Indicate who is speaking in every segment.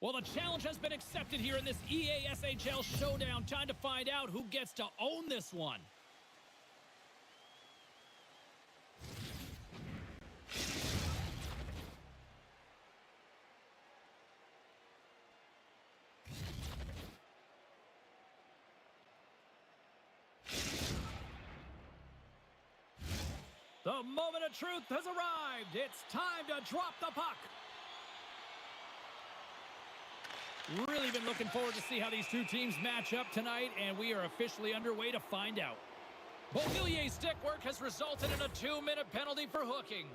Speaker 1: Well, the challenge has been accepted here in this EASHL showdown. Time to find out who gets to own this one. The moment of truth has arrived. It's time to drop the puck. Really been looking forward to see how these two teams match up tonight, and we are officially underway to find out. Beauvillier's stick work has resulted in a 2-minute penalty for hooking.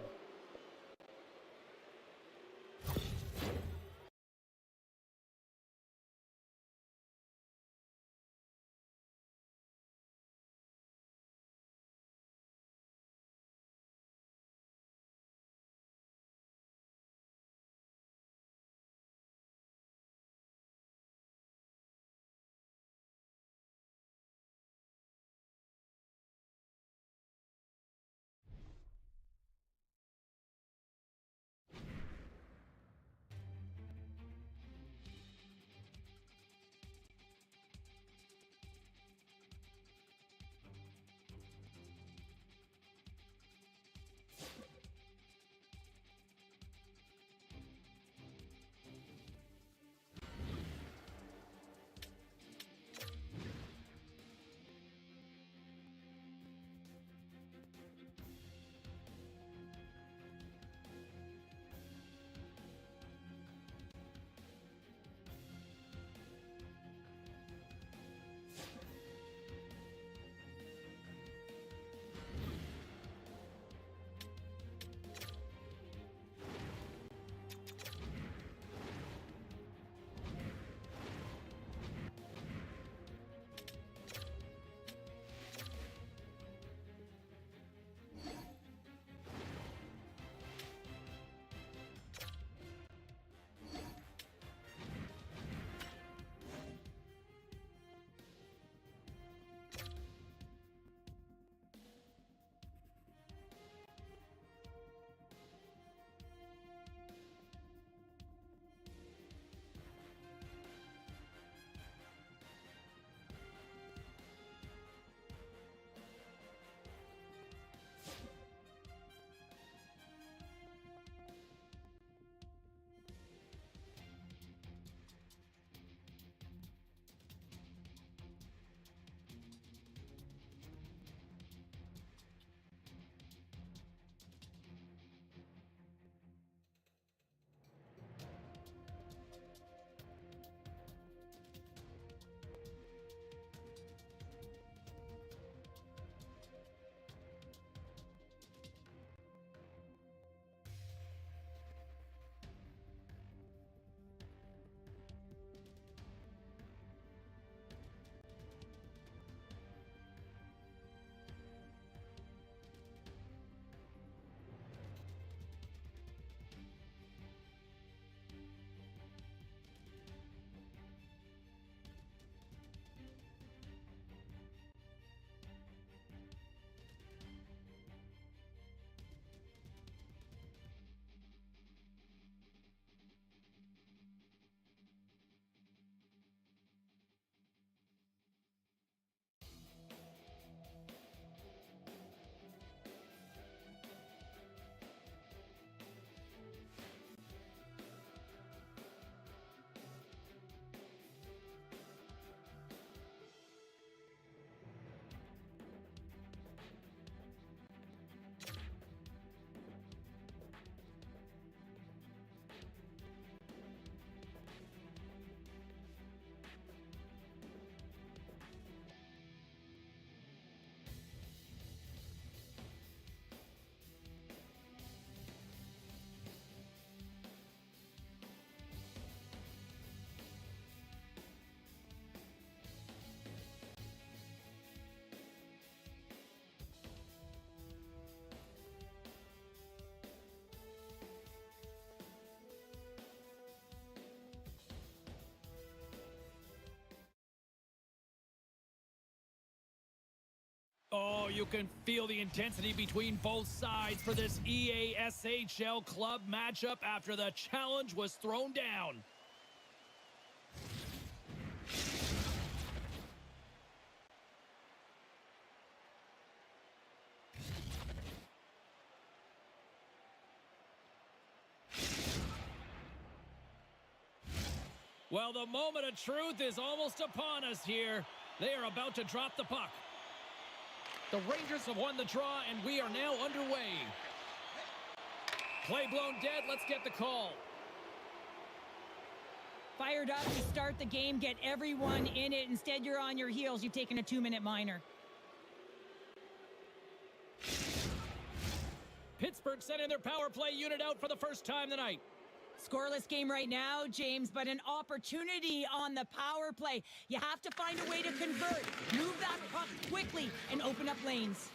Speaker 1: Oh, you can feel the intensity between both sides for this EASHL club matchup after the challenge was thrown down. Well, the moment of truth is almost upon us here. They are about to drop the puck. The Rangers have won the draw, and we are now underway. Play blown dead. Let's get the call.
Speaker 2: Fired up to start the game, get everyone in it. Instead, you're on your heels. You've taken a 2-minute minor.
Speaker 1: Pittsburgh sending their power play unit out for the first time tonight.
Speaker 2: Scoreless game right now, James, but an opportunity on the power play. You have to find a way to convert. Move that puck quickly and open up lanes.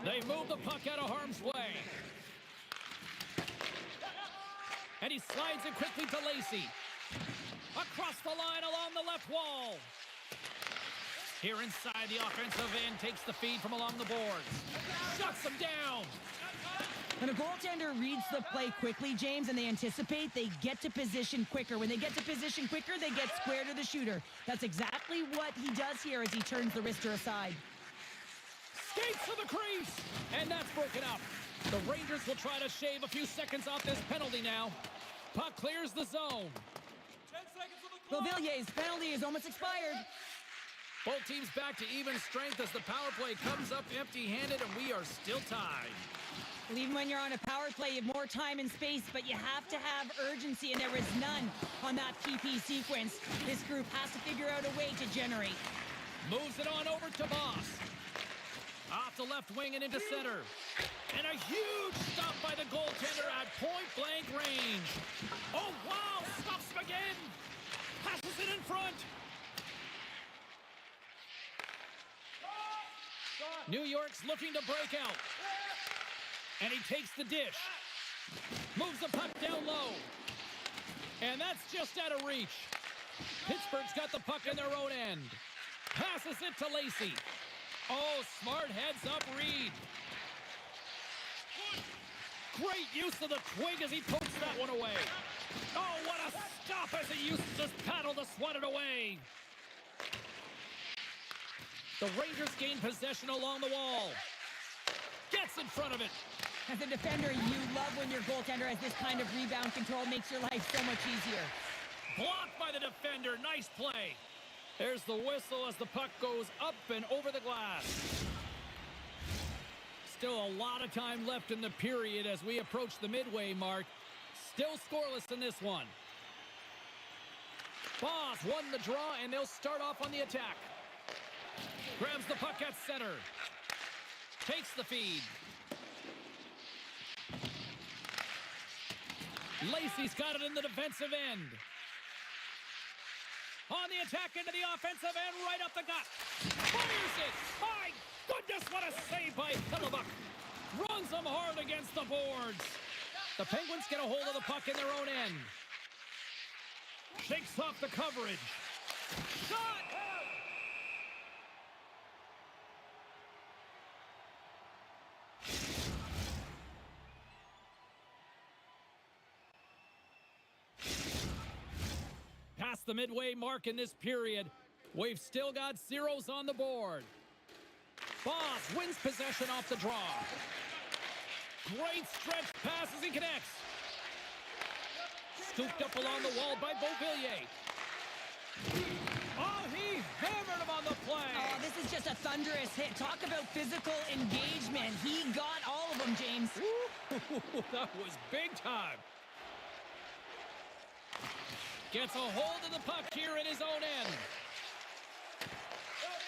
Speaker 1: They move the puck out of harm's way. And he slides it quickly to Lacey. Across the line along the left wall. Here inside the offensive end, takes the feed from along the boards. Shuts him down.
Speaker 2: When a goaltender reads the play quickly, James, and they anticipate, they get to position quicker. When they get to position quicker, they get square to the shooter. That's exactly what he does here as he turns the wrister aside.
Speaker 1: Skates to the crease, and that's broken up. The Rangers will try to shave a few seconds off this penalty now. Puck clears the zone.
Speaker 3: 10 seconds on the clock.
Speaker 2: Beauvillier's penalty is almost expired.
Speaker 1: Both teams back to even strength as the power play comes up empty-handed, and we are still tied.
Speaker 2: Well, even when you're on a power play, you have more time and space, but you have to have urgency, and there was none on that PP sequence. This group has to figure out a way to generate.
Speaker 1: Moves it on over to Boss. Off the left wing and into center. And a huge stop by the goaltender at point-blank range. Oh, wow! Stops him again! Passes it in front! New York's looking to break out. And he takes the dish. Moves the puck down low. And that's just out of reach. Pittsburgh's got the puck in their own end. Passes it to Lacey. Oh, smart heads-up read. Great use of the twig as he pokes that one away. Oh, what a stop as he uses his paddle to swat it away. The Rangers gain possession along the wall. Gets in front of it.
Speaker 2: As a defender, you love when your goaltender has this kind of rebound control. Makes your life so much easier.
Speaker 1: Blocked by the defender. Nice play. There's the whistle as the puck goes up and over the glass. Still a lot of time left in the period as we approach the midway mark. Still scoreless in this one. Boss won the draw, and they'll start off on the attack. Grabs the puck at center. Takes the feed. Lacey's got it in the defensive end. On the attack into the offensive end, right up the gut. Fires it! My goodness, what a save by Hellebuck. Runs them hard against the boards. The Penguins get a hold of the puck in their own end. Shakes off the coverage. Shot! Past the midway mark in this period, we've still got zeros on the board. Boss wins possession off the draw. Great stretch pass as he connects. Scooped up along the wall by Beauvillier. Oh, he hammered him on the play.
Speaker 2: Oh, this is just a thunderous hit. Talk about physical engagement. He got all of them, James.
Speaker 1: Ooh, that was big time. Gets a hold of the puck here in his own end.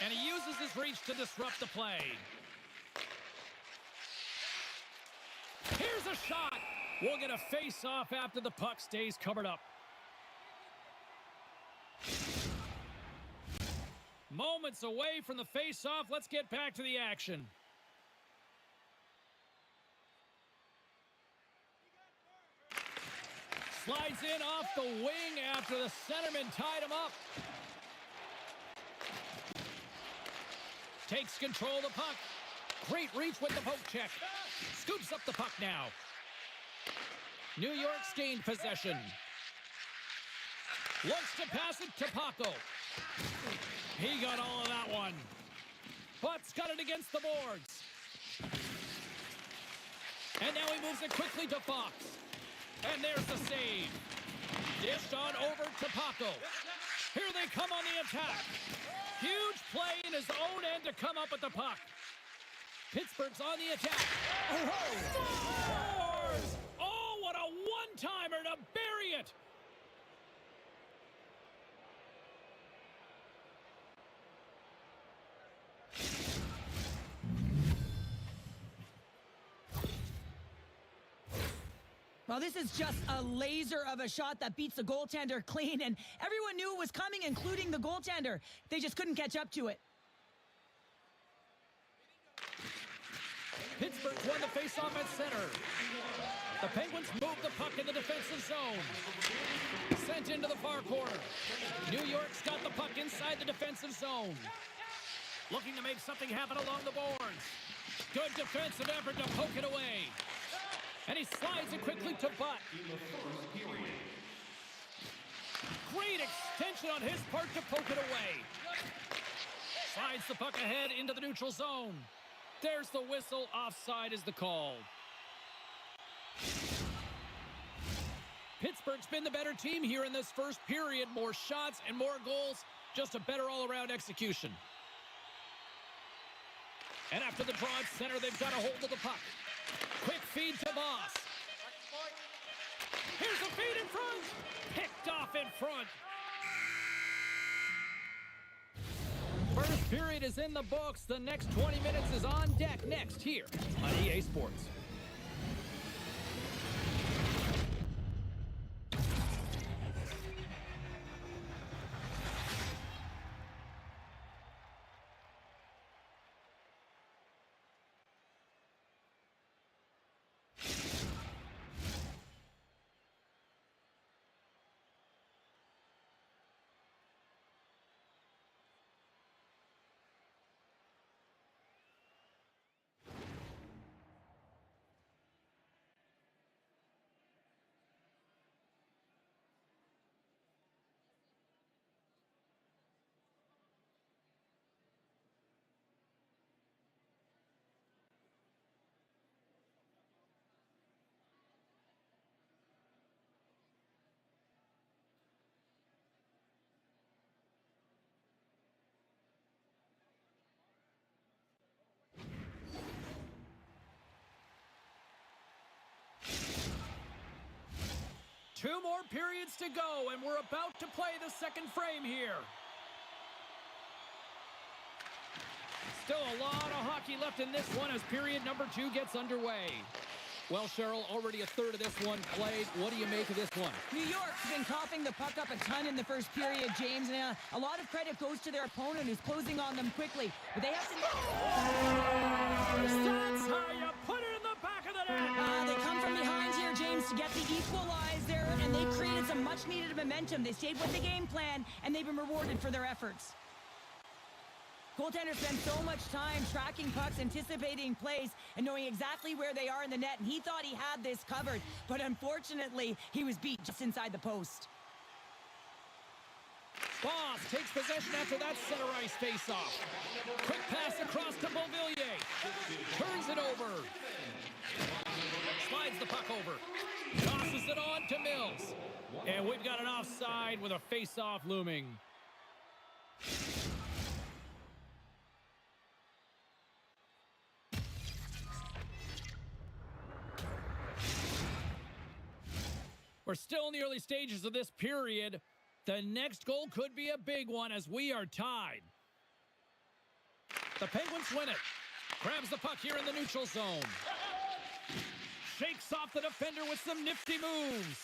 Speaker 1: And he uses his reach to disrupt the play. Here's a shot. We'll get a face-off after the puck stays covered up. Moments away from the face-off. Let's get back to the action. Slides in off the wing after the centerman tied him up. Takes control of the puck. Great reach with the poke check. Scoops up the puck now. New York's gained possession. Looks to pass it to Paco. He got all of that one. Butts got it against the boards. And now he moves it quickly to Fox. And there's the save. Dished on over to Paco. Here they come on the attack. Huge play in his own end to come up with the puck. Pittsburgh's on the attack. Scores! Oh, what a one-timer to bury it!
Speaker 2: Well, this is just a laser of a shot that beats the goaltender clean, and everyone knew it was coming, including the goaltender. They just couldn't catch up to it.
Speaker 1: Pittsburgh won the faceoff at center. The Penguins move the puck in the defensive zone. Sent into the far corner. New York's got the puck inside the defensive zone. Looking to make something happen along the boards. Good defensive effort to poke it away. And he slides it quickly to Butt. Great extension on his part to poke it away. Slides the puck ahead into the neutral zone. There's the whistle. Offside is the call. Pittsburgh's been the better team here in this first period. More shots and more goals. Just a better all-around execution. And after the draw at center, they've got a hold of the puck. Quick feed to Boss. Here's a feed in front. Picked off in front. First period is in the books. The next 20 minutes is on deck next here on EA Sports. Two more periods to go, and we're about to play the second frame here. Still a lot of hockey left in this one as period number 2 gets underway. Well, Cheryl, already a third of this one played. What do you make of this one?
Speaker 2: New York's been coughing the puck up a ton in the first period, James, and a lot of credit goes to their opponent who's closing on them quickly. But they have to...
Speaker 1: That's how you put it in the back of the net!
Speaker 2: They come from behind here, James, to get the equalizer, and they created some much-needed momentum. They stayed with the game plan, and they've been rewarded for their efforts. Goaltenders spend so much time tracking pucks, anticipating plays, and knowing exactly where they are in the net, and he thought he had this covered, but unfortunately, he was beat just inside the post.
Speaker 1: Boss takes possession after that center ice face-off. Quick pass across to Beauvillier. Turns it over. Slides the puck over. Tosses it on to Mills. And we've got an offside with a face-off looming. We're still in the early stages of this period. The next goal could be a big one as we are tied. The Penguins win it. Grabs the puck here in the neutral zone. Shakes off the defender with some nifty moves.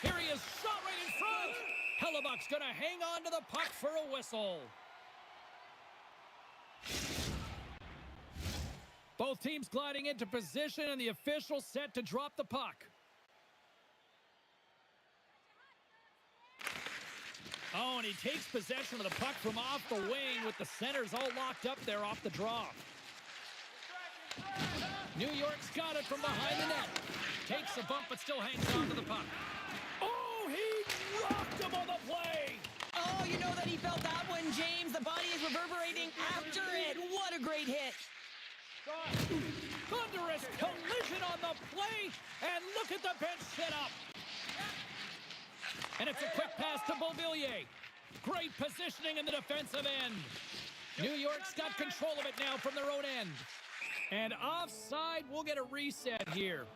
Speaker 1: Here he is, shot right in front. Hellebuck's going to hang on to the puck for a whistle. Both teams gliding into position, and the official set to drop the puck. Oh, and he takes possession of the puck from off the wing with the centers all locked up there off the draw. New York's got it from behind the net. Takes a bump, but still hangs on to the puck. Oh, he rocked him on the play.
Speaker 2: Oh, you know that he felt that one, James. The body is reverberating after it. What a great hit.
Speaker 1: Thunderous collision on the play, and look at the bench set up. And it's a quick pass to Beauvillier. Great positioning in the defensive end. New York's got control of it now from their own end. And offside, we'll get a reset here.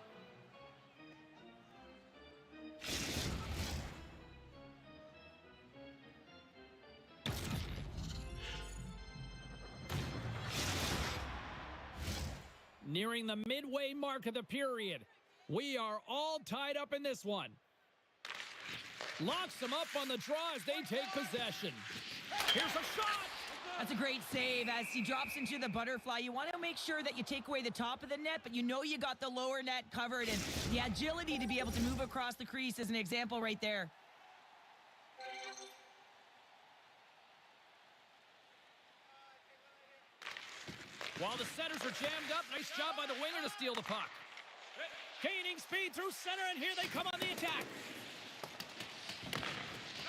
Speaker 1: Nearing the midway mark of the period. We are all tied up in this one. Locks them up on the draw as they take possession. Here's a shot!
Speaker 2: That's a great save as he drops into the butterfly. You want to make sure that you take away the top of the net, but you know you got the lower net covered, and the agility to be able to move across the crease is an example right there.
Speaker 1: While the centers are jammed up, nice job by the winger to steal the puck. Gaining speed through center, and here they come on the attack.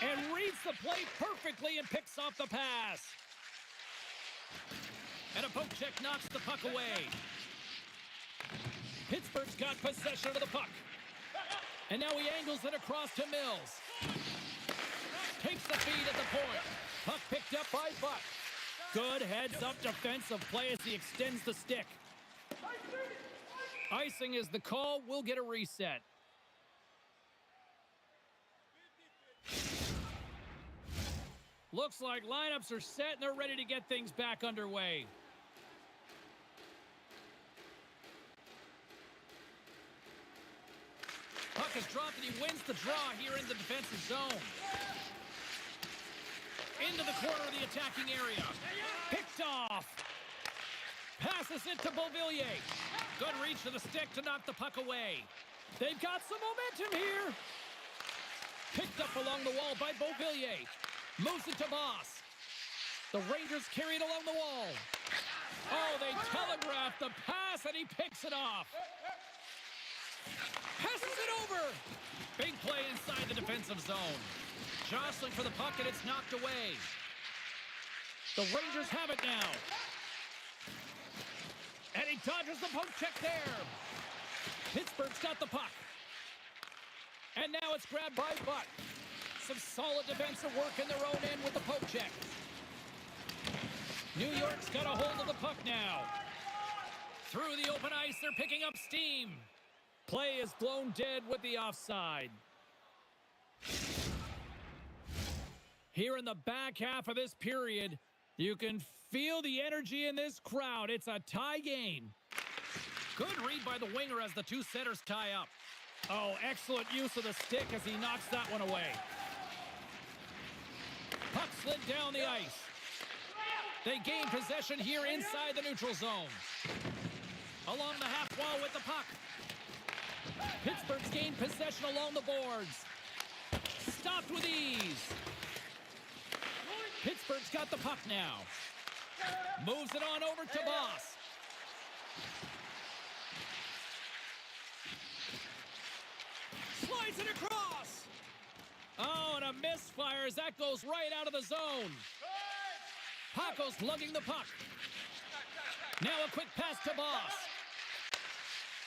Speaker 1: And reads the play perfectly and picks off the pass. And a poke check knocks the puck away. Pittsburgh's got possession of the puck. And now he angles it across to Mills. Takes the feed at the point. Puck picked up by Buck. Good heads-up defensive play as he extends the stick. Icing is the call. We'll get a reset. Looks like lineups are set and they're ready to get things back underway. Puck is dropped and he wins the draw here in the defensive zone. Into the corner of the attacking area. Picked off. Passes it to Beauvillier. Good reach to the stick to knock the puck away. They've got some momentum here. Picked up along the wall by Beauvillier. Moves it to Boss. The Rangers carry it along the wall. Oh, they telegraph the pass and he picks it off. Passes it over. Big play inside the defensive zone. Jostling for the puck, and it's knocked away. The Rangers have it now. And he dodges the poke check there. Pittsburgh's got the puck. And now it's grabbed by Buck. Some solid defensive work in their own end with the poke check. New York's got a hold of the puck now. Through the open ice, they're picking up steam. Play is blown dead with the offside. Here in the back half of this period, you can feel the energy in this crowd. It's a tie game. Good read by the winger as the two centers tie up. Oh, excellent use of the stick as he knocks that one away. Puck slid down the ice. They gain possession here inside the neutral zone. Along the half wall with the puck. Pittsburgh's gained possession along the boards. Stopped with ease. Pittsburgh's got the puck now. Moves it on over to Boss. Slides it across. Oh, and a misfire as that goes right out of the zone. Paco's lugging the puck. Now a quick pass to Boss.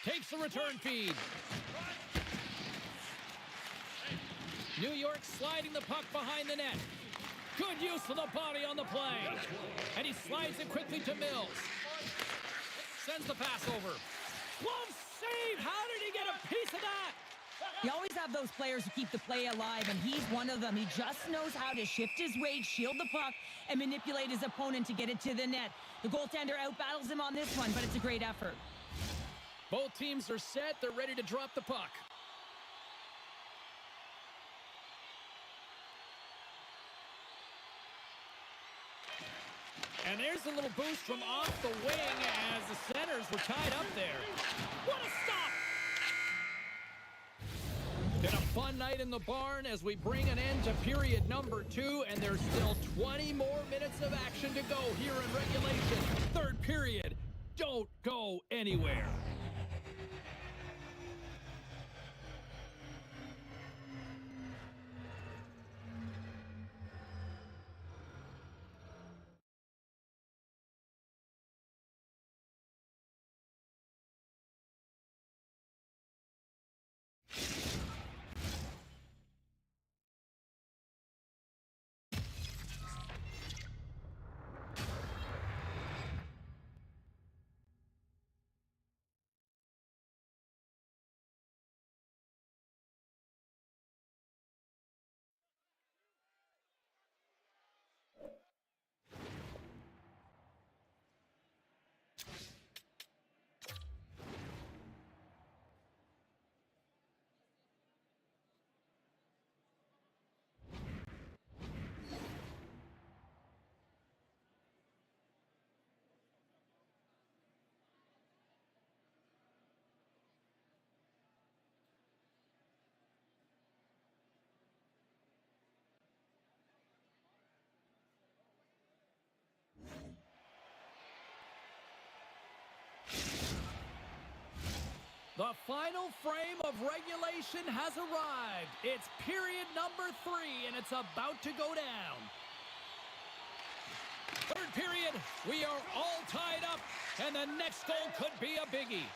Speaker 1: Takes the return feed. New York sliding the puck behind the net. Good use of the body on the play. And he slides it quickly to Mills. Sends the pass over. Glove save! How did he get a piece of that?
Speaker 2: You always have those players who keep the play alive, and he's one of them. He just knows how to shift his weight, shield the puck, and manipulate his opponent to get it to the net. The goaltender outbattles him on this one, but it's a great effort.
Speaker 1: Both teams are set. They're ready to drop the puck. And there's a little boost from off the wing as the centers were tied up there. What a stop! Been a fun night in the barn as we bring an end to period number 2, and there's still 20 more minutes of action to go here in regulation. Third period. Don't go anywhere. The final frame of regulation has arrived. It's period number 3, and it's about to go down. Third period, we are all tied up, and the next goal could be a biggie.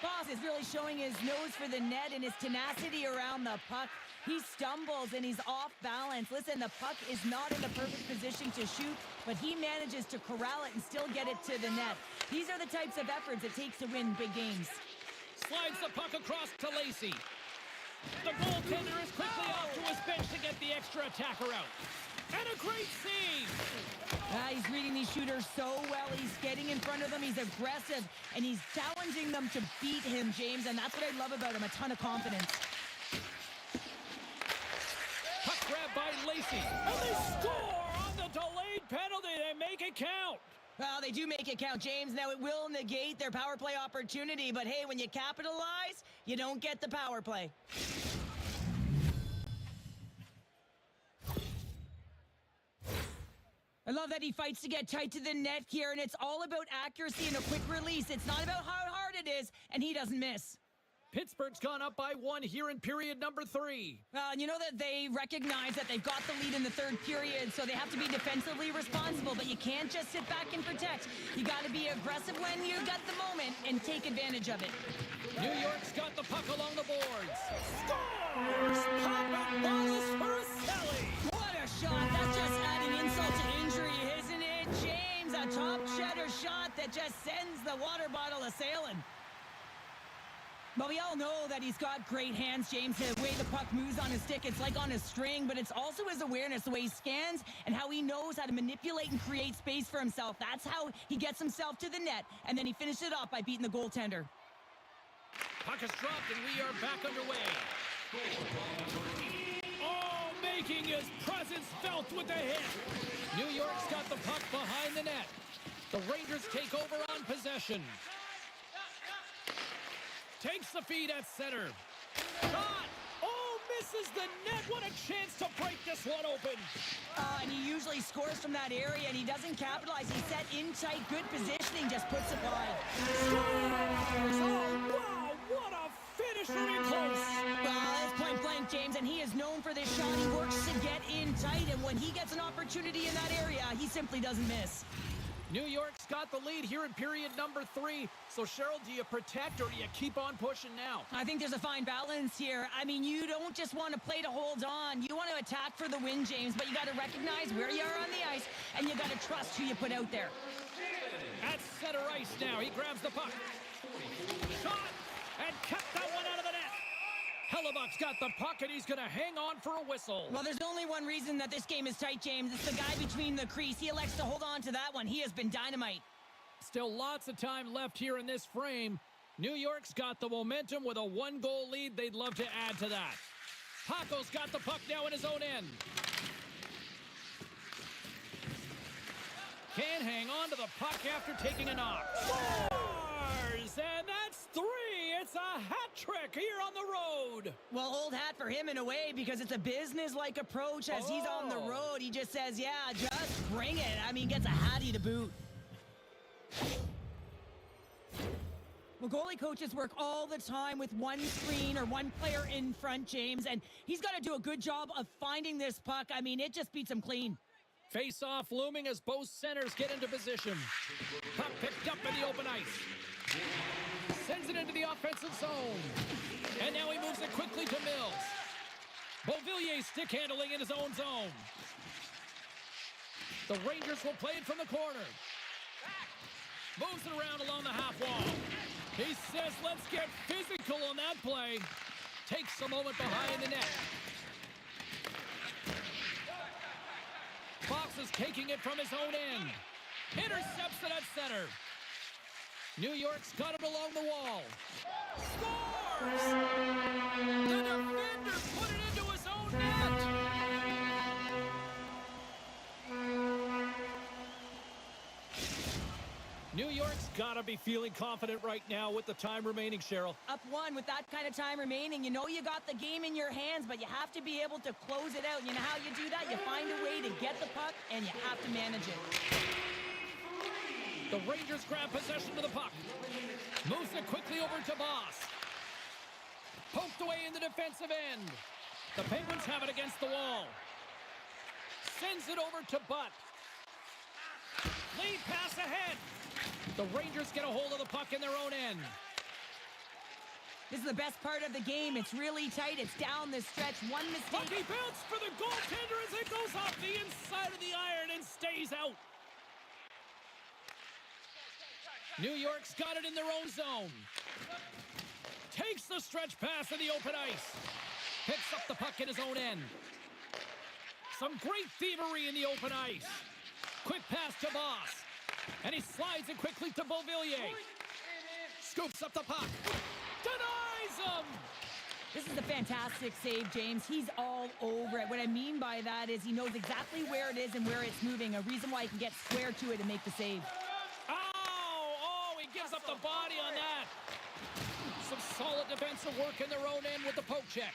Speaker 2: Boss is really showing his nose for the net and his tenacity around the puck. He stumbles and he's off balance. Listen, the puck is not in the perfect position to shoot, but he manages to corral it and still get it to the net. These are the types of efforts it takes to win big games.
Speaker 1: Slides the puck across to Lacey. The goaltender is quickly off to his bench to get the extra attacker out. And a great save!
Speaker 2: He's reading these shooters so well. He's getting in front of them. He's aggressive, and he's challenging them to beat him, James, and that's what I love about him, a ton of confidence.
Speaker 1: Puck grab by Lacey. And they score on the delayed penalty. They make it count.
Speaker 2: Well, they do make it count, James. Now, it will negate their power play opportunity, but hey, when you capitalize, you don't get the power play. I love that he fights to get tight to the net here, and it's all about accuracy and a quick release. It's not about how hard it is, and he doesn't miss.
Speaker 1: Pittsburgh's gone up by 1 here in period number 3.
Speaker 2: You know that they recognize that they've got the lead in the third period, so they have to be defensively responsible, but you can't just sit back and protect. You got to be aggressive when you got the moment and take advantage of it.
Speaker 1: New York's got the puck along the boards. Scores! Papadolis for a Selly!
Speaker 2: What a shot! That's just adding insult to injury, isn't it, James? A top cheddar shot that just sends the water bottle a-sailing. But we all know that he's got great hands, James. The way the puck moves on his stick, it's like on a string, but it's also his awareness, the way he scans and how he knows how to manipulate and create space for himself. That's how he gets himself to the net, and then he finished it off by beating the goaltender.
Speaker 1: Puck is dropped, and we are back underway. Oh, making his presence felt with the hit. New York's got the puck behind the net. The Rangers take over on possession. Takes the feed at center. Shot! Oh, misses the net. What a chance to break this one open.
Speaker 2: And he usually scores from that area, and he doesn't capitalize. He's set in tight, good positioning, just puts it wide.
Speaker 1: Scores! Oh, wow! What a finisher in close.
Speaker 2: It's point blank, James, and he is known for this shot. He works to get in tight, and when he gets an opportunity in that area, he simply doesn't miss.
Speaker 1: New York's got the lead here in period number 3. So, Cheryl, do you protect or do you keep on pushing now?
Speaker 2: I think there's a fine balance here. I mean, you don't just want to play to hold on. You want to attack for the win, James, but you got to recognize where you are on the ice, and you got to trust who you put out there.
Speaker 1: At center ice now, he grabs the puck. Shot! And kept that one out of the net. Hellebuck's got the puck, and he's going to hang on for a whistle.
Speaker 2: Well, there's only one reason that this game is tight, James. It's the guy between the crease. He elects to hold on to that one. He has been dynamite.
Speaker 1: Still lots of time left here in this frame. New York's got the momentum with a 1-goal lead. They'd love to add to that. Paco's got the puck now in his own end. Can't hang on to the puck after taking a knock. Scores! And that's 3. It's a hat trick here on the road.
Speaker 2: Well, old hat for him in a way, because it's a business-like approach as he's on the road. He just says, yeah, just bring it. I mean, gets a hattie to boot. Well, goalie coaches work all the time with one screen or one player in front, James, and he's got to do a good job of finding this puck. I mean, it just beats him clean.
Speaker 1: Face-off looming as both centers get into position. Puck picked up in the open ice. Sends it into the offensive zone. And now he moves it quickly to Mills. Beauvillier stick handling in his own zone. The Rangers will play it from the corner. Moves it around along the half wall. He says, let's get physical on that play. Takes a moment behind the net. Fox is taking it from his own end. Intercepts it at center. New York's got it along the wall. Scores! The defender put it into his own net. New York's got to be feeling confident right now with the time remaining, Cheryl.
Speaker 2: Up 1 with that kind of time remaining. You know you got the game in your hands, but you have to be able to close it out. You know how you do that? You find a way to get the puck, and you have to manage it.
Speaker 1: The Rangers grab possession of the puck. Moves it quickly over to Boss. Poked away in the defensive end. The Penguins have it against the wall. Sends it over to Butt. Lead pass ahead. The Rangers get a hold of the puck in their own end.
Speaker 2: This is the best part of the game. It's really tight. It's down the stretch. One mistake.
Speaker 1: Hockey bounce for the goaltender as it goes off the inside of the iron and stays out. New York's got it in their own zone. Takes the stretch pass in the open ice. Picks up the puck in his own end. Some great thievery in the open ice. Quick pass to Boss. And he slides it quickly to Beauvillier. Scoops up the puck. Denies him!
Speaker 2: This is a fantastic save, James. He's all over it. What I mean by that is he knows exactly where it is and where it's moving. A reason why he can get square to it and make the save.
Speaker 1: Oh, he gives up the body on that. Some solid defensive work in their own end with the poke check.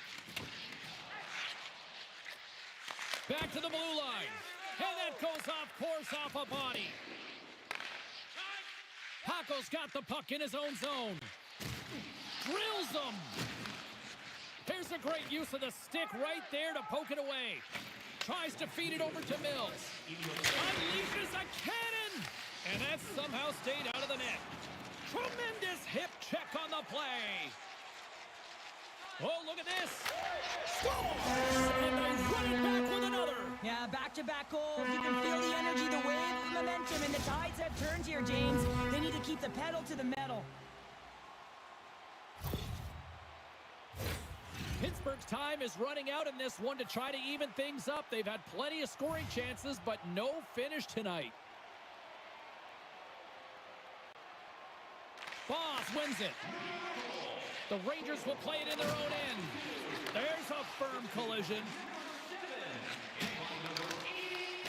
Speaker 1: Back to the blue line. And that goes off course off a body. Paco's got the puck in his own zone. Drills him. Here's a great use of the stick right there to poke it away. Tries to feed it over to Mills. Unleashes a cannon. And that somehow stayed out of the net. Tremendous hip check on the play. Oh, look at this. Scores! And they run it back with another.
Speaker 2: Yeah, back-to-back goals. You can feel the energy, the wave, the momentum, and the tides have turned here, James. They need to keep the pedal to the metal.
Speaker 1: Pittsburgh's time is running out in this one to try to even things up. They've had plenty of scoring chances, but no finish tonight. Boss wins it. The Rangers will play it in their own end. There's a firm collision.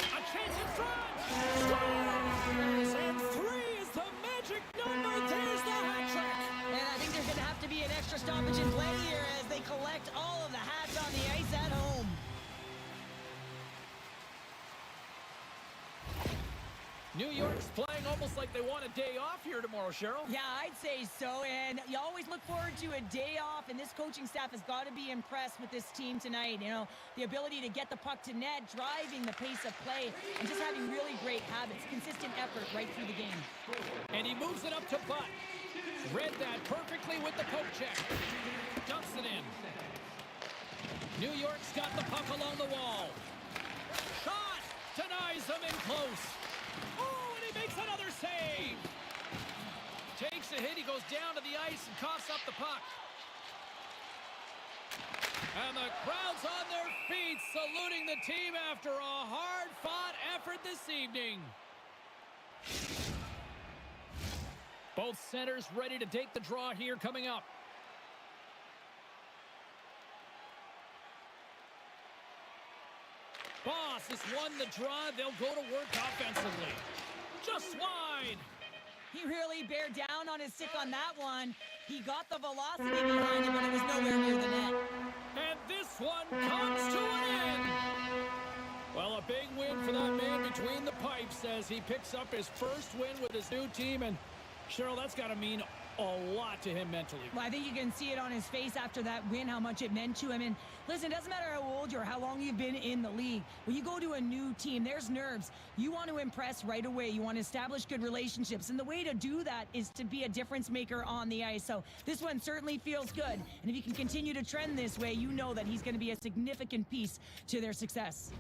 Speaker 1: A chance in front. Scores! And 3 is the magic number. There's the hat trick.
Speaker 2: And I think there's going to have to be an extra stoppage in play here as they collect all of the hats on the ice at home.
Speaker 1: New York's playing almost like they want a day off here tomorrow, Cheryl.
Speaker 2: Yeah, I'd say so, and you always look forward to a day off, and this coaching staff has got to be impressed with this team tonight. You know, the ability to get the puck to net, driving the pace of play, and just having really great habits, consistent effort right through the game.
Speaker 1: And he moves it up to Butt. Read that perfectly with the poke check. Dumps it in. New York's got the puck along the wall. Shot! Denies him in close. Oh, and he makes another save. Takes a hit. He goes down to the ice and coughs up the puck. And the crowd's on their feet saluting the team after a hard-fought effort this evening. Both centers ready to take the draw here coming up. Boss has won the draw. They'll go to work offensively. Just wide.
Speaker 2: He really bared down on his stick on that one. He got the velocity behind him, but it was nowhere near the net.
Speaker 1: And this one comes to an end. Well, a big win for that man between the pipes as he picks up his first win with his new team. And Cheryl, that's got to mean a lot to him mentally.
Speaker 2: Well, I think you can see it on his face after that win, how much it meant to him. And listen, it doesn't matter how old you are, how long you've been in the league. When you go to a new team, there's nerves. You want to impress right away. You want to establish good relationships. And the way to do that is to be a difference maker on the ice. So this one certainly feels good. And if you can continue to trend this way, you know that he's going to be a significant piece to their success.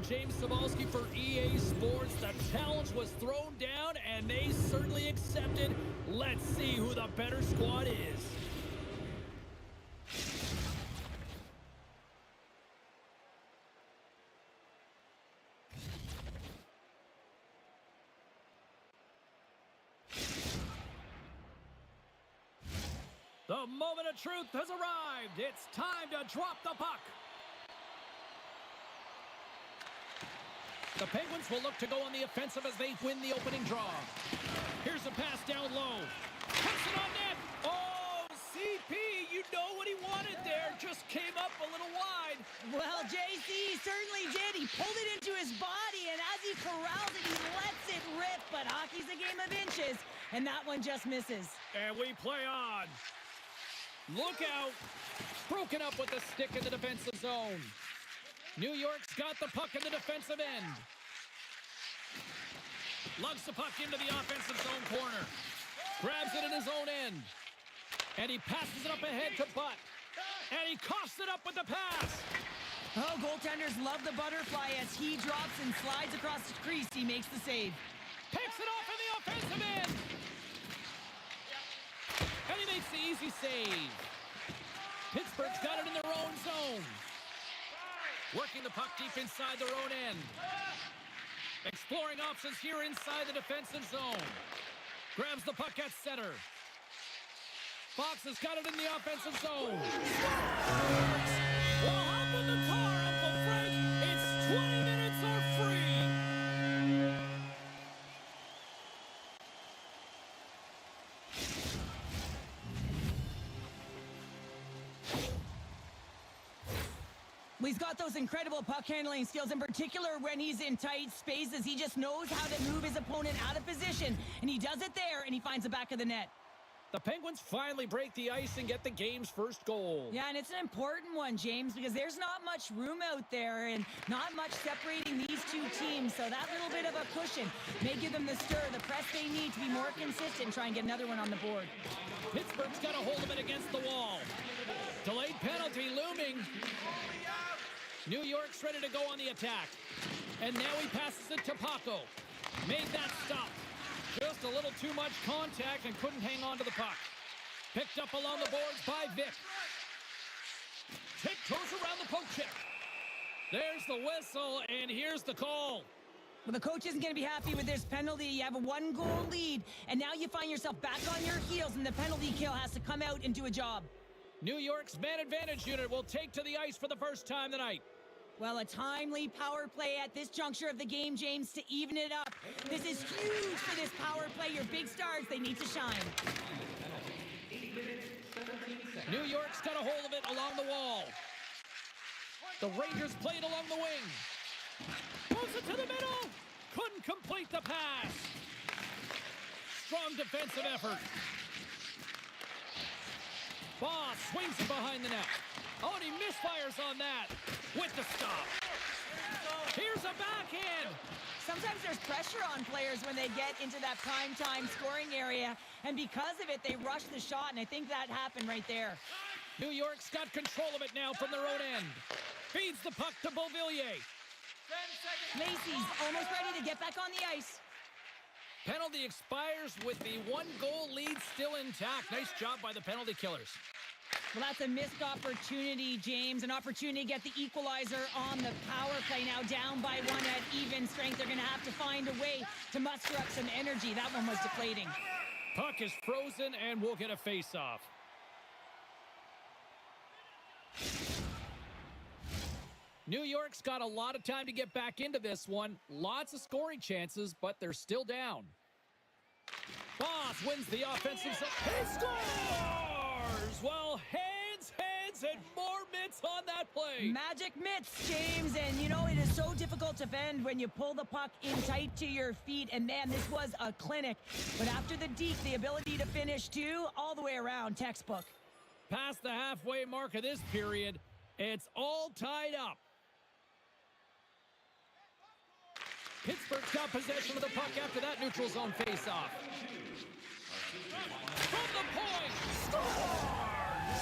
Speaker 1: James Cebulski for EA Sports. The challenge was thrown down, and they certainly accepted. Let's see who the better squad is. The moment of truth has arrived. It's time to drop the puck. The Penguins will look to go on the offensive as they win the opening draw. Here's a pass down low. Puts it on net. Oh, CP, you know what he wanted there. Just came up a little wide.
Speaker 2: Well, JC certainly did. He pulled it into his body, and as he corrals it, he lets it rip. But hockey's a game of inches, and that one just misses.
Speaker 1: And we play on. Look out. Broken up with the stick in the defensive zone. New York's got the puck in the defensive end. Lugs the puck into the offensive zone corner. Grabs it in his own end. And he passes it up ahead to Butt. And he coughs it up with the pass.
Speaker 2: Oh, goaltenders love the butterfly as he drops and slides across the crease. He makes the save.
Speaker 1: Picks it off in the offensive end. And he makes the easy save. Pittsburgh's got it in their own zone. Working the puck deep inside their own end. Exploring options here inside the defensive zone. Grabs the puck at center. Fox has got it in the offensive zone. Well, hop in the car, Uncle Frank. It's 20 minutes or free.
Speaker 2: He's got those incredible puck handling skills, in particular when he's in tight spaces. He just knows how to move his opponent out of position, and he does it there, and he finds the back of the net.
Speaker 1: The Penguins finally break the ice and get the game's first goal.
Speaker 2: Yeah, and it's an important one, James, because there's not much room out there and not much separating these two teams. So that little bit of a cushion may give them the stir, the press they need to be more consistent and try and get another one on the board.
Speaker 1: Pittsburgh's got a hold of it against the wall. Delayed penalty looming. New York's ready to go on the attack. And now he passes it to Paco. Made that stop. Just a little too much contact and couldn't hang on to the puck. Picked up along the boards by Vic. Tiptoes around the poke check. There's the whistle, and here's the call.
Speaker 2: Well, the coach isn't going to be happy with this penalty. You have a one-goal lead, and now you find yourself back on your heels, and the penalty kill has to come out and do a job.
Speaker 1: New York's man advantage unit will take to the ice for the first time tonight.
Speaker 2: Well, a timely power play at this juncture of the game, James, to even it up. This is huge for this power play. Your big stars, they need to shine.
Speaker 1: New York's got a hold of it along the wall. The Rangers play it along the wing. Moves it to the middle. Couldn't complete the pass. Strong defensive effort. Boss swings it behind the net. Oh, and he misfires on that with the stop. Here's a backhand.
Speaker 2: Sometimes there's pressure on players when they get into that prime-time scoring area, and because of it, they rush the shot, and I think that happened right there.
Speaker 1: New York's got control of it now from their own end. Feeds the puck to Beauvillier.
Speaker 2: Lacey's almost ready to get back on the ice.
Speaker 1: Penalty expires with the one-goal lead still intact. Nice job by the penalty killers.
Speaker 2: Well, that's a missed opportunity, James. An opportunity to get the equalizer on the power play. Now down by one at even strength. They're going to have to find a way to muster up some energy. That one was deflating.
Speaker 1: Puck is frozen, and we'll get a face-off. New York's got a lot of time to get back into this one. Lots of scoring chances, but they're still down. Boss wins the offensive zone. He scores! Well, hands, and more mitts on that play.
Speaker 2: Magic mitts, James. And, you know, it is so difficult to bend when you pull the puck in tight to your feet. And, man, this was a clinic. But after the deke, the ability to finish, too, all the way around, textbook.
Speaker 1: Past the halfway mark of this period, it's all tied up. Pittsburgh's got possession of the puck after that neutral zone face-off. From the point, scores!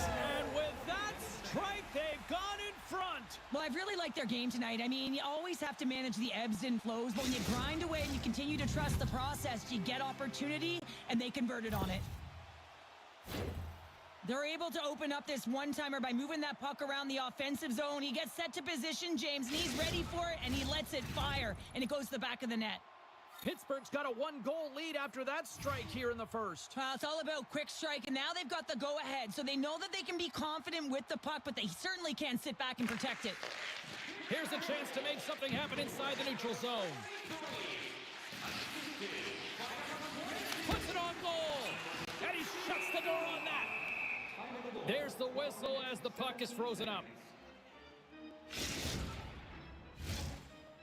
Speaker 1: And with that strike, they've gone in front.
Speaker 2: Well, I've really liked their game tonight. I mean, you always have to manage the ebbs and flows, but when you grind away and you continue to trust the process, you get opportunity, and they converted on it. They're able to open up this one-timer by moving that puck around the offensive zone. He gets set to position, James, and he's ready for it, and he lets it fire, and it goes to the back of the net.
Speaker 1: Pittsburgh's got a one-goal lead after that strike here in the first.
Speaker 2: Well, it's all about quick strike, and now they've got the go-ahead, so they know that they can be confident with the puck, but they certainly can't sit back and protect it.
Speaker 1: Here's a chance to make something happen inside the neutral zone. Puts it on goal, and he shuts the door on that. There's the whistle as the puck is frozen up.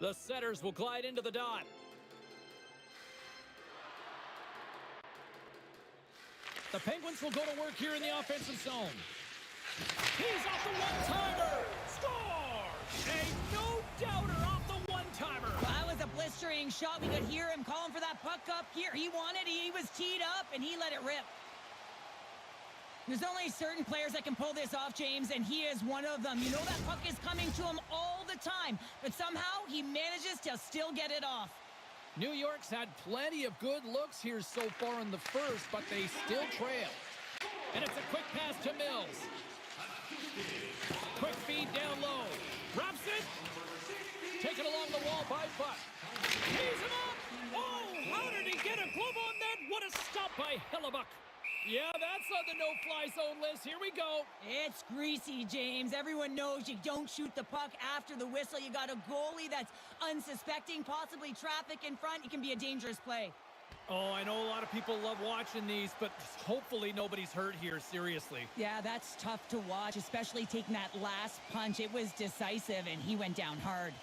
Speaker 1: The setters will glide into the dot. The Penguins will go to work here in the offensive zone. He's off the one-timer. Score! A no-doubter off the one-timer.
Speaker 2: Well, that was a blistering shot. We could hear him calling for that puck up here. He wanted it. He was teed up, and he let it rip. There's only certain players that can pull this off, James, and he is one of them. You know that puck is coming to him all the time, but somehow he manages to still get it off.
Speaker 1: New York's had plenty of good looks here so far in the first, but they still trail. And it's a quick pass to Mills. Quick feed down low. Wraps it. Taken along the wall by Buck. Tees him up. Oh, how did he get a glove on that? What a stop by Hellebuck. Yeah, that's on the no-fly zone list. Here we go.
Speaker 2: It's greasy, James. Everyone knows you don't shoot the puck after the whistle. You got a goalie that's unsuspecting, possibly traffic in front. It can be a dangerous play.
Speaker 1: Oh, I know a lot of people love watching these, but hopefully nobody's hurt here, seriously.
Speaker 2: Yeah, that's tough to watch, especially taking that last punch. It was decisive, and he went down hard.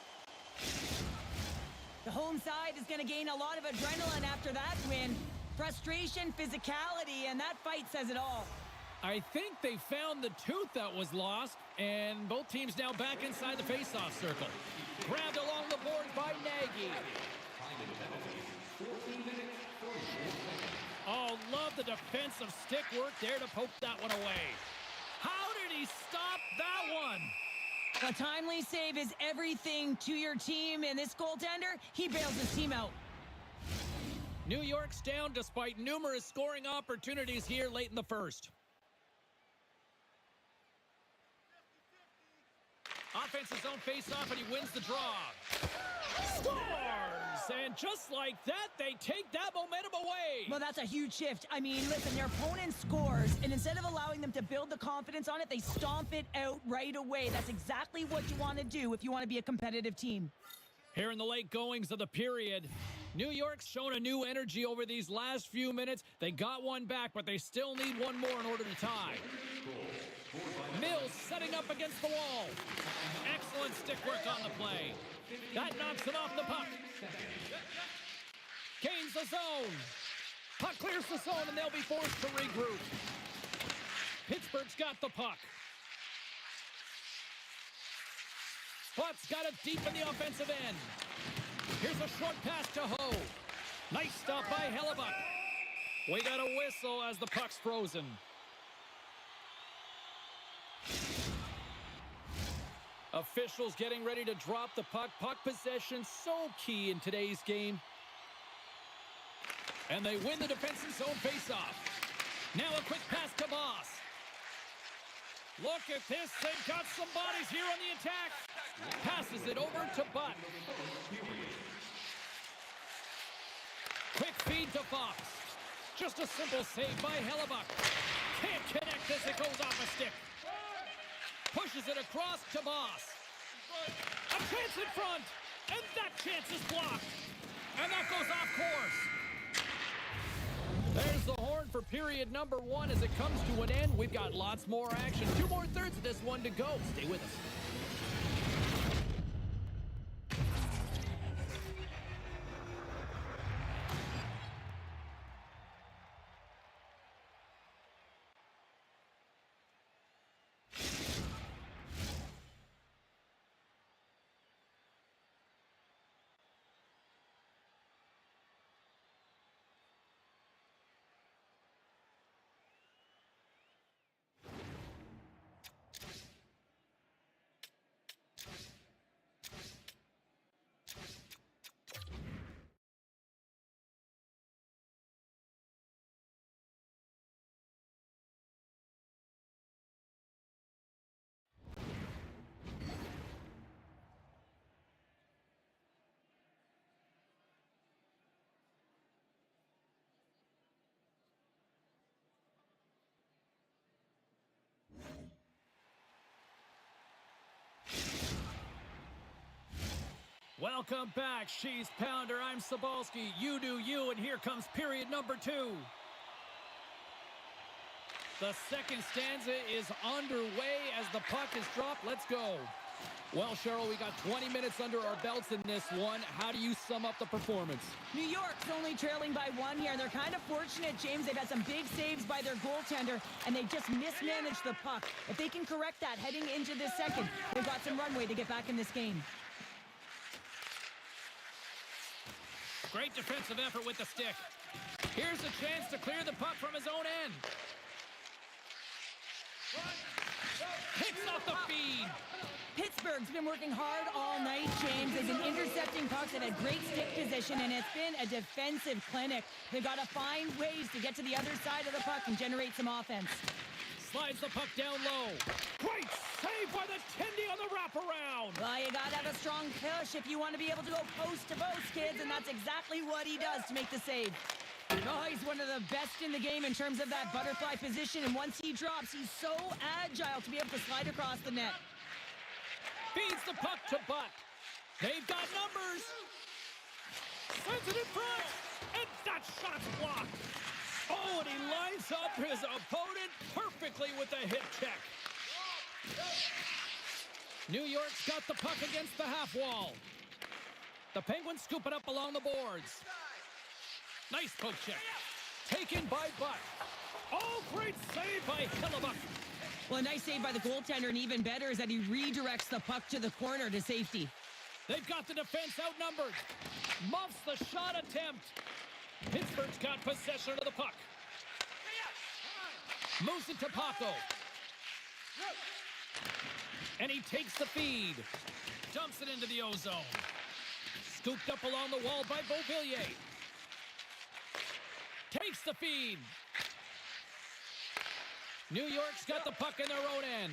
Speaker 2: The home side is going to gain a lot of adrenaline after that win. Frustration, physicality, and that fight says it all.
Speaker 1: I think they found the tooth that was lost, and both teams now back inside the face-off circle. Grabbed along the boards by Nagy. Oh, love the defensive stick work there to poke that one away. How did he stop that one?
Speaker 2: A timely save is everything to your team, and this goaltender, he bails his team out.
Speaker 1: New York's down despite numerous scoring opportunities here late in the first. Offensive zone face-off, and he wins the draw. Scores! And just like that, they take that momentum away.
Speaker 2: Well, that's a huge shift. I mean, listen, their opponent scores, and instead of allowing them to build the confidence on it, they stomp it out right away. That's exactly what you want to do if you want to be a competitive team.
Speaker 1: Here in the late goings of the period, New York's shown a new energy over these last few minutes. They got one back, but they still need one more in order to tie. Mills setting up against the wall. Excellent stick work on the play. That knocks him off the puck. Gains the zone. Puck clears the zone, and they'll be forced to regroup. Pittsburgh's got the puck. Butt's got it deep in the offensive end. Here's a short pass to Ho. Nice stop by Hellebuck. We got a whistle as the puck's frozen. Officials getting ready to drop the puck. Puck possession so key in today's game. And they win the defensive zone faceoff. Now a quick pass to Boss. Look at this. They've got some bodies here on the attack. Passes it over to Butt. Quick feed to Fox. Just a simple save by Hellebuck. Can't connect as it goes off a stick. Pushes it across to Boss. A chance in front. And that chance is blocked. And that goes off course. There's the horn for period number 1 as it comes to an end. We've got lots more action. 2 more thirds of this one to go. Stay with us. Welcome back, She's Pounder. I'm Sobalski. You do you, and here comes period number 2. The second stanza is underway as the puck is dropped. Let's go. Well, Cheryl, we got 20 minutes under our belts in this one. How do you sum up the performance?
Speaker 2: New York's only trailing by 1 here. They're kind of fortunate, James. They've had some big saves by their goaltender, and they just mismanaged the puck. If they can correct that heading into this second, they've got some runway to get back in this game.
Speaker 1: Great defensive effort with the stick. Here's a chance to clear the puck from his own end. Picks off the feed.
Speaker 2: Pittsburgh's been working hard all night, James. They've been intercepting pucks and had great stick position, and it's been a defensive clinic. They've got to find ways to get to the other side of the puck and generate some offense.
Speaker 1: Slides the puck down low. Great save by the Tendy on the wraparound.
Speaker 2: Well, you got to have a strong push if you want to be able to go post to post, kids, and that's exactly what he does to make the save. Oh, he's one of the best in the game in terms of that butterfly position, and once he drops, he's so agile to be able to slide across the net.
Speaker 1: Feeds the puck to Butt. They've got numbers. Sends it in front, and that shot's blocked. Oh, and he lines up his opponent perfectly with a hip check. New York's got the puck against the half wall. The Penguins scoop it up along the boards. Nice poke check. Taken by Butt. Oh, great save by Hillebuck.
Speaker 2: Well, a nice save by the goaltender, and even better is that he redirects the puck to the corner to safety.
Speaker 1: They've got the defense outnumbered. Muffs the shot attempt. Pittsburgh's got possession of the puck. Moves it to Paco. And he takes the feed. Dumps it into the ozone. Scooped up along the wall by Beauvillier. Takes the feed. New York's got the puck in their own end.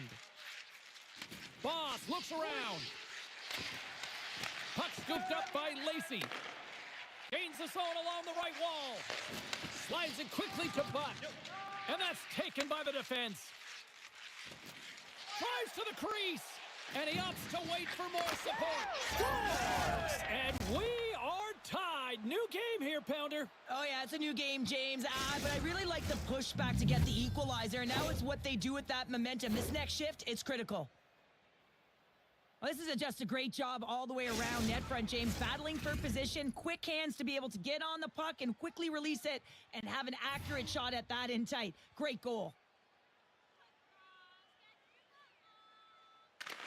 Speaker 1: Boss looks around. Puck scooped up by Lacey. Gains the zone along the right wall. Slides it quickly to Butt. And that's taken by the defense. Drives to the crease. And he opts to wait for more support. Scores! And we are tied. New game here, Pounder.
Speaker 2: Oh, yeah, it's a new game, James. But I really like the pushback to get the equalizer. And now it's what they do with that momentum. This next shift, it's critical. Well, this is just a great job all the way around net front, James. Battling for position, quick hands to be able to get on the puck and quickly release it and have an accurate shot at that in tight. Great goal.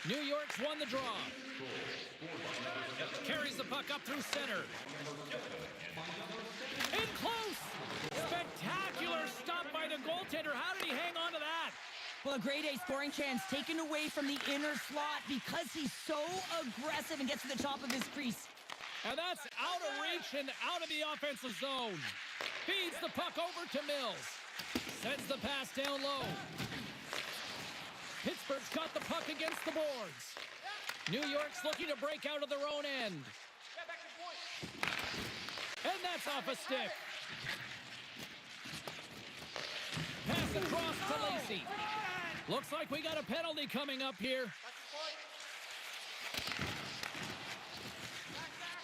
Speaker 1: New York's won the draw. Carries the puck up through center. In close. Spectacular stop by the goaltender. How did he hang on to that?
Speaker 2: Well, a grade A scoring chance taken away from the inner slot because he's so aggressive and gets to the top of his crease.
Speaker 1: And that's out of reach and out of the offensive zone. Feeds the puck over to Mills. Sends the pass down low. Pittsburgh's got the puck against the boards. New York's looking to break out of their own end. And that's off a stick. Pass across to Lacey. Looks like we got a penalty coming up here.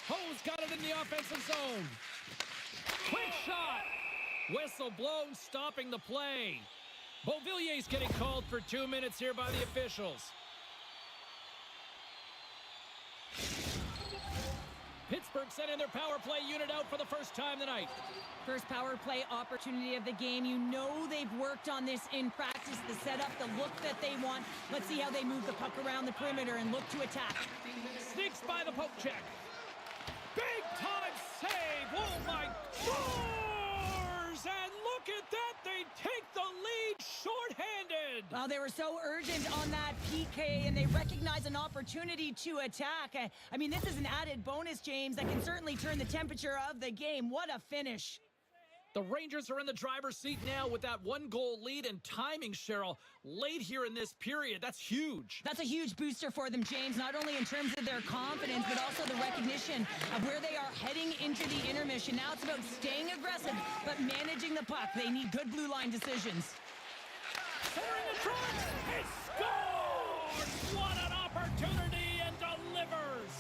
Speaker 1: Ho's got it in the offensive zone. Quick shot. Whistle blown, stopping the play. Beauvillier's getting called for 2 minutes here by the officials. Pittsburgh sending their power play unit out for the first time tonight.
Speaker 2: First power play opportunity of the game. You know they've worked on this in practice, the setup, the look that they want. Let's see how they move the puck around the perimeter and look to attack.
Speaker 1: Sneaks by the poke check. Big time save. Oh my Scores! And look at that. They take the lead shorthanded.
Speaker 2: Well, they were so urgent on that PK, and they recognize an opportunity to attack. I mean, this is an added bonus, James, that can certainly turn the temperature of the game. What a finish.
Speaker 1: The Rangers are in the driver's seat now with that 1-goal lead, and timing, Cheryl, late here in this period. That's huge.
Speaker 2: That's a huge booster for them, James, not only in terms of their confidence, but also the recognition of where they are heading into the intermission. Now it's about staying aggressive, but managing the puck. They need good blue line decisions.
Speaker 1: Centering in front. He scores! What an opportunity, and delivers!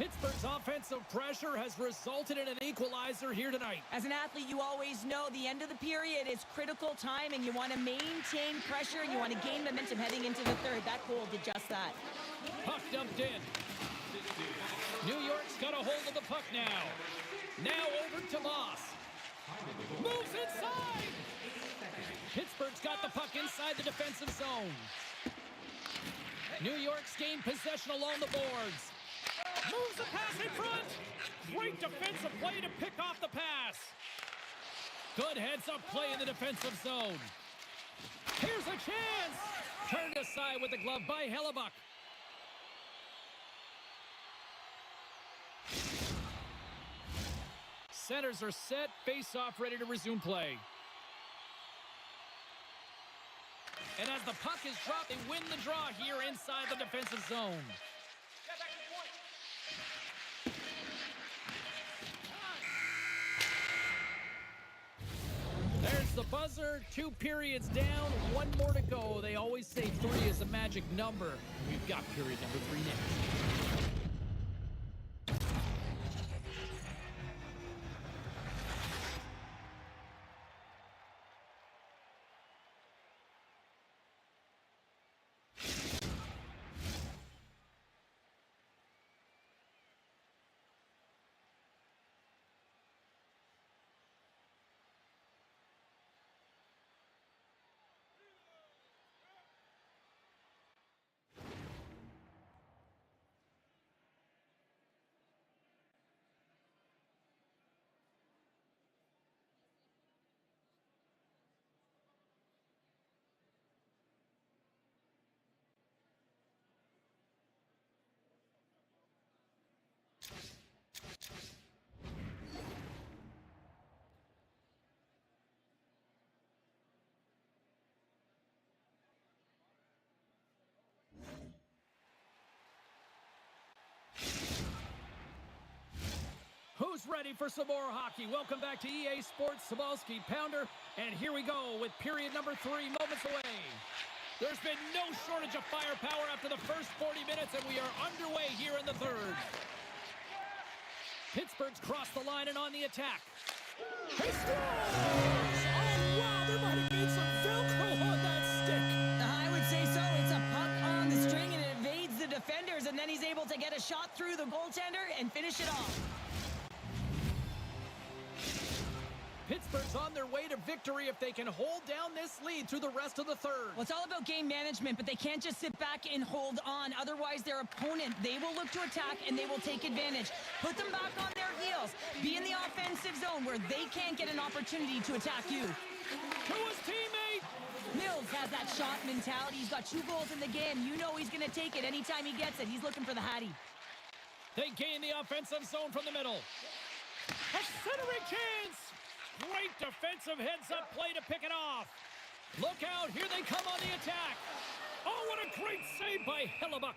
Speaker 1: Pittsburgh's offensive pressure has resulted in an equalizer here tonight.
Speaker 2: As an athlete, you always know the end of the period is critical time, and you want to maintain pressure, and you want to gain momentum heading into the third. That goal did just that.
Speaker 1: Puck dumped in. New York's got a hold of the puck now. Now over to Moss. Moves inside. Pittsburgh's got the puck inside the defensive zone. New York's gained possession along the boards. Moves the pass in front. Great defensive play to pick off the pass. Good heads-up play in the defensive zone. Here's a chance. Turned aside with the glove by Hellebuck. Centers are set. Face-off ready to resume play. And as the puck is dropped, they win the draw here inside the defensive zone. There's the buzzer. 2 periods down. 1 more to go. They always say 3 is a magic number. We've got period number 3 next. Who's ready for some more hockey? Welcome back to EA Sports Sabalski Pounder. And here we go with period number 3 moments away. There's been no shortage of firepower after the first 40 minutes, and we are underway here in the third. Pittsburgh's crossed the line and on the attack. He scores! Oh, wow, there might have been some Velcro on that stick.
Speaker 2: I would say so. It's a puck on the string, and it evades the defenders, and then he's able to get a shot through the goaltender and finish it off.
Speaker 1: Pittsburgh's on their way to victory if they can hold down this lead through the rest of the third.
Speaker 2: Well, it's all about game management, but they can't just sit back and hold on. Otherwise, their opponent, they will look to attack, and they will take advantage. Put them back on their heels. Be in the offensive zone where they can't get an opportunity to attack you.
Speaker 1: To his teammate.
Speaker 2: Mills has that shot mentality. He's got 2 goals in the game. You know he's going to take it anytime he gets it. He's looking for the Hattie.
Speaker 1: They gain the offensive zone from the middle. A centering chance. Great defensive heads-up play to pick it off. Look out, here they come on the attack. Oh, what a great save by Hellebuck.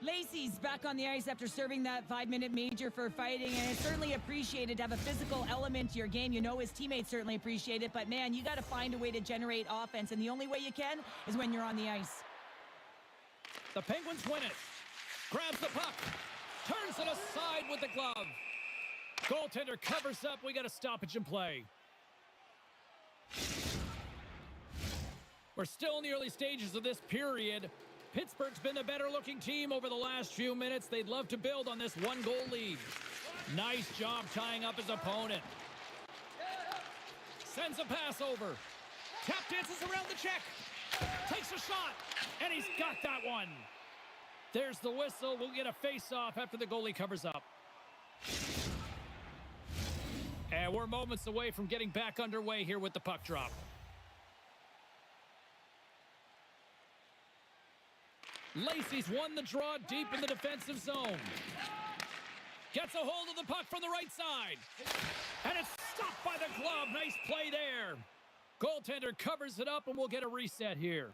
Speaker 2: Lacey's back on the ice after serving that 5-minute major for fighting, and it's certainly appreciated to have a physical element to your game. You know his teammates certainly appreciate it, but man, you got to find a way to generate offense, and the only way you can is when you're on the ice.
Speaker 1: The Penguins win it. Grabs the puck. Turns it aside with the glove. Goaltender covers up. We got a stoppage in play. We're still in the early stages of this period. Pittsburgh's been the better-looking team over the last few minutes. They'd love to build on this 1-goal lead. Nice job tying up his opponent. Sends a pass over. Tap dances around the check. Takes a shot. And he's got that one. There's the whistle. We'll get a face-off after the goalie covers up. And we're moments away from getting back underway here with the puck drop. Lacey's won the draw deep in the defensive zone. Gets a hold of the puck from the right side. And it's stopped by the glove. Nice play there. Goaltender covers it up, and we'll get a reset here.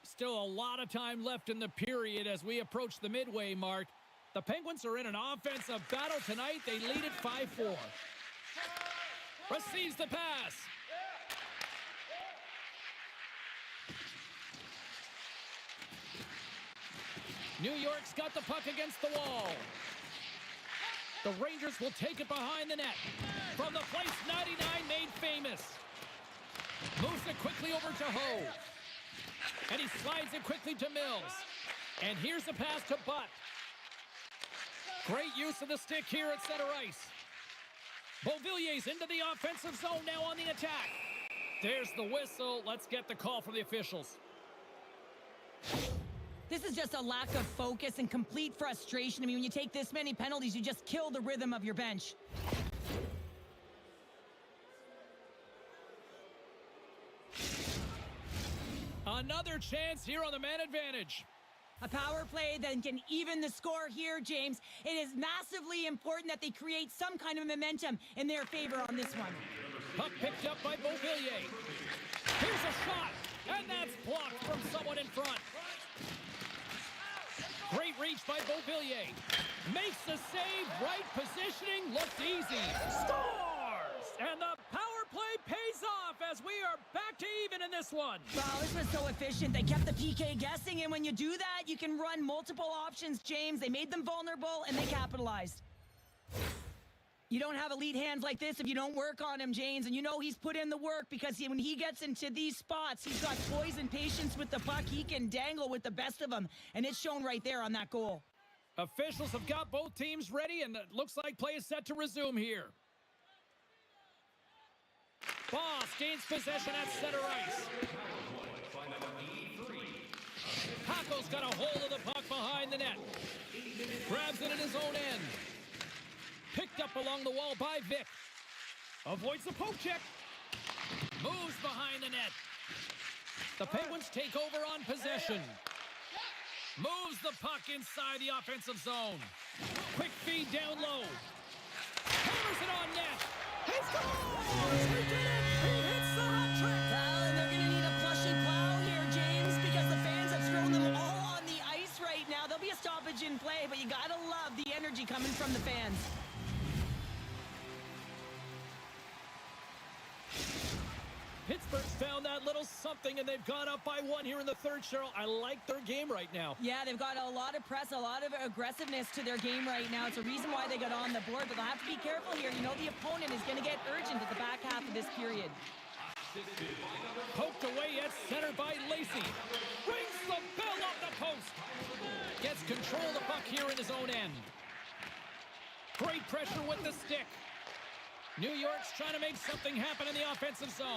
Speaker 1: Still a lot of time left in the period as we approach the midway mark. The Penguins are in an offensive battle tonight. They lead it 5-4. Receives the pass. New York's got the puck against the wall. The Rangers will take it behind the net. From the place 99 made famous. Moves it quickly over to Ho. And he slides it quickly to Mills. And here's the pass to Butt. Great use of the stick here at center ice. Beauvillier's into the offensive zone now on the attack. There's the whistle. Let's get the call from the officials.
Speaker 2: This is just a lack of focus and complete frustration. I mean, when you take this many penalties, you just kill the rhythm of your bench.
Speaker 1: Another chance here on the man advantage.
Speaker 2: A power play that can even the score here, James. It is massively important that they create some kind of momentum in their favor on this one.
Speaker 1: Puck picked up by Beauvillier. Here's a shot, and that's blocked from someone in front. Great reach by Beauvillier. Makes the save, right positioning, looked easy. Scores! And the power play pays off as we are back to even in this one.
Speaker 2: Wow, this was so efficient. They kept the PK guessing, and when you do that, you can run multiple options, James. They made them vulnerable, and they capitalized. You don't have elite hands like this if you don't work on him, James, and you know he's put in the work because when he gets into these spots, he's got poise and patience with the puck. He can dangle with the best of them, and it's shown right there on that goal.
Speaker 1: Officials have got both teams ready, and it looks like play is set to resume here. Boss gains possession at center ice. Paco's got a hold of the puck behind the net. Grabs it in his own end. Picked up along the wall by Vic. Avoids the poke check. Moves behind the net. The Penguins take over on possession. Moves the puck inside the offensive zone. Quick feed down low. Hammers it on net. He scores! He did it! He hits the hat trick!
Speaker 2: Well, and they're going to need a plushy plow here, James, because the fans have thrown them all on the ice right now. There'll be a stoppage in play, but you got to love the energy coming from the fans.
Speaker 1: Pittsburgh's found that little something, and they've gone up by one here in the third, Cheryl. I like their game right now.
Speaker 2: Yeah, they've got a lot of press, a lot of aggressiveness to their game right now. It's a reason why they got on the board, but they'll have to be careful here. You know the opponent is going to get urgent at the back half of this period.
Speaker 1: Poked away at center by Lacey. Rings the bell off the post. Gets control of the puck here in his own end. Great pressure with the stick. New York's trying to make something happen in the offensive zone.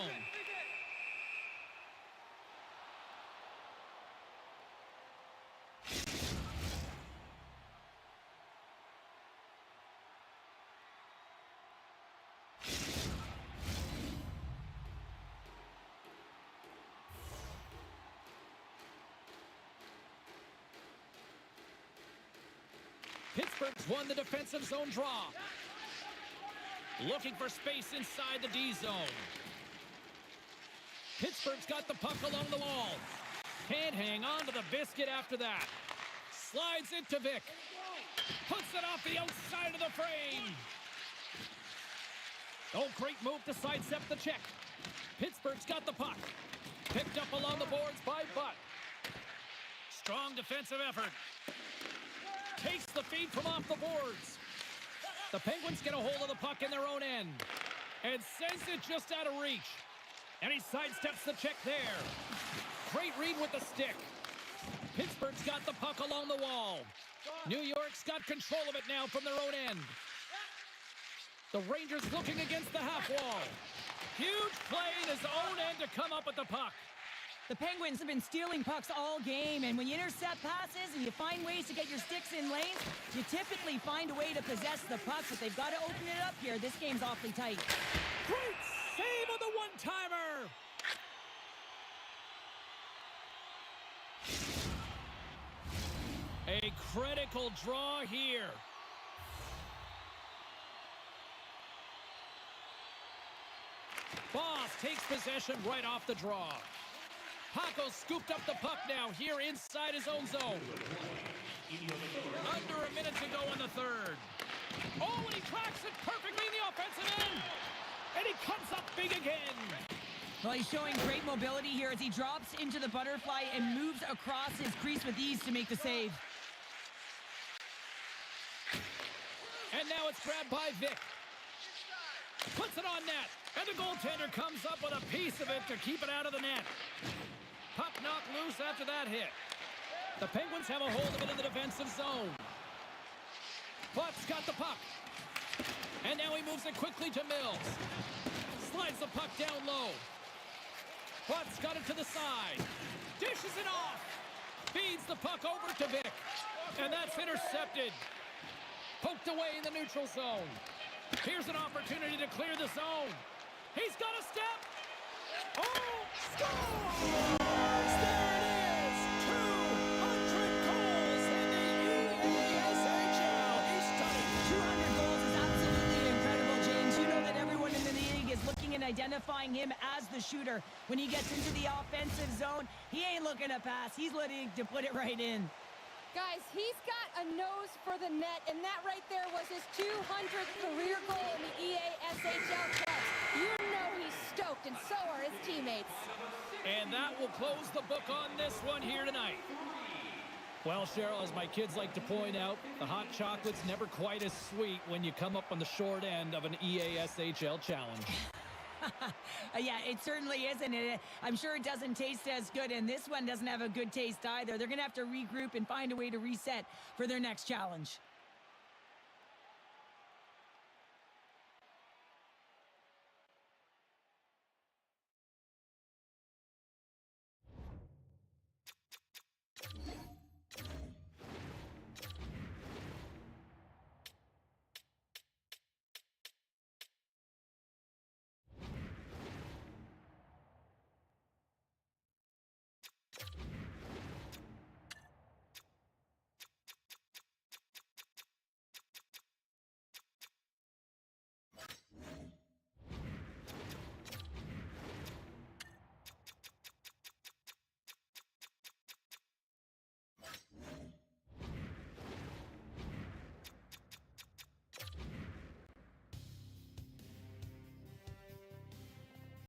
Speaker 1: Pittsburgh's won the defensive zone draw. Looking for space inside the D zone. Pittsburgh's got the puck along the wall. Can't hang on to the biscuit after that. Slides it to Vic. Puts it off the outside of the frame. Oh, great move to sidestep the check. Pittsburgh's got the puck. Picked up along the boards by Butt. Strong defensive effort. Takes the feed from off the boards. The Penguins get a hold of the puck in their own end and sends it just out of reach. And he sidesteps the check there. Great read with the stick. Pittsburgh's got the puck along the wall. New York's got control of it now from their own end. The Rangers looking against the half wall. Huge play in his own end to come up with the puck.
Speaker 2: The Penguins have been stealing pucks all game, and when you intercept passes and you find ways to get your sticks in lanes, you typically find a way to possess the puck, but they've got to open it up here. This game's awfully tight.
Speaker 1: Great save on the one-timer! A critical draw here. Boss takes possession right off the draw. Paco scooped up the puck now here inside his own zone. Under a minute to go in the third. Oh, and he tracks it perfectly in the offensive end. And he comes up big again.
Speaker 2: Well, he's showing great mobility here as he drops into the butterfly and moves across his crease with ease to make the save.
Speaker 1: now it's grabbed by Vic. Puts it on net. And the goaltender comes up with a piece of it to keep it out of the net. Puck knocked loose after that hit. The Penguins have a hold of it in the defensive zone. Butt's got the puck. And now he moves it quickly to Mills. Slides the puck down low. Butt's got it to the side. Dishes it off. Feeds the puck over to Vic. And that's intercepted. Poked away in the neutral zone. Here's an opportunity to clear the zone. He's got a step. Oh, scores! There it is. 200 goals in the EASHL. He's stunning.
Speaker 2: 200 goals is absolutely incredible, James. You know that everyone in the league is looking and identifying him as the shooter. When he gets into the offensive zone, he ain't looking to pass. He's looking to put it right in.
Speaker 4: Guys, he's got a nose for the net, and that right there was his 200th career goal in the EASHL clutch. You know he's stoked, and so are his teammates.
Speaker 1: And that will close the book on this one here tonight. Well, Cheryl, as my kids like to point out, the hot chocolate's never quite as sweet when you come up on the short end of an EASHL challenge.
Speaker 2: Yeah, it certainly isn't. I'm sure it doesn't taste as good, and this one doesn't have a good taste either. They're going to have to regroup and find a way to reset for their next challenge.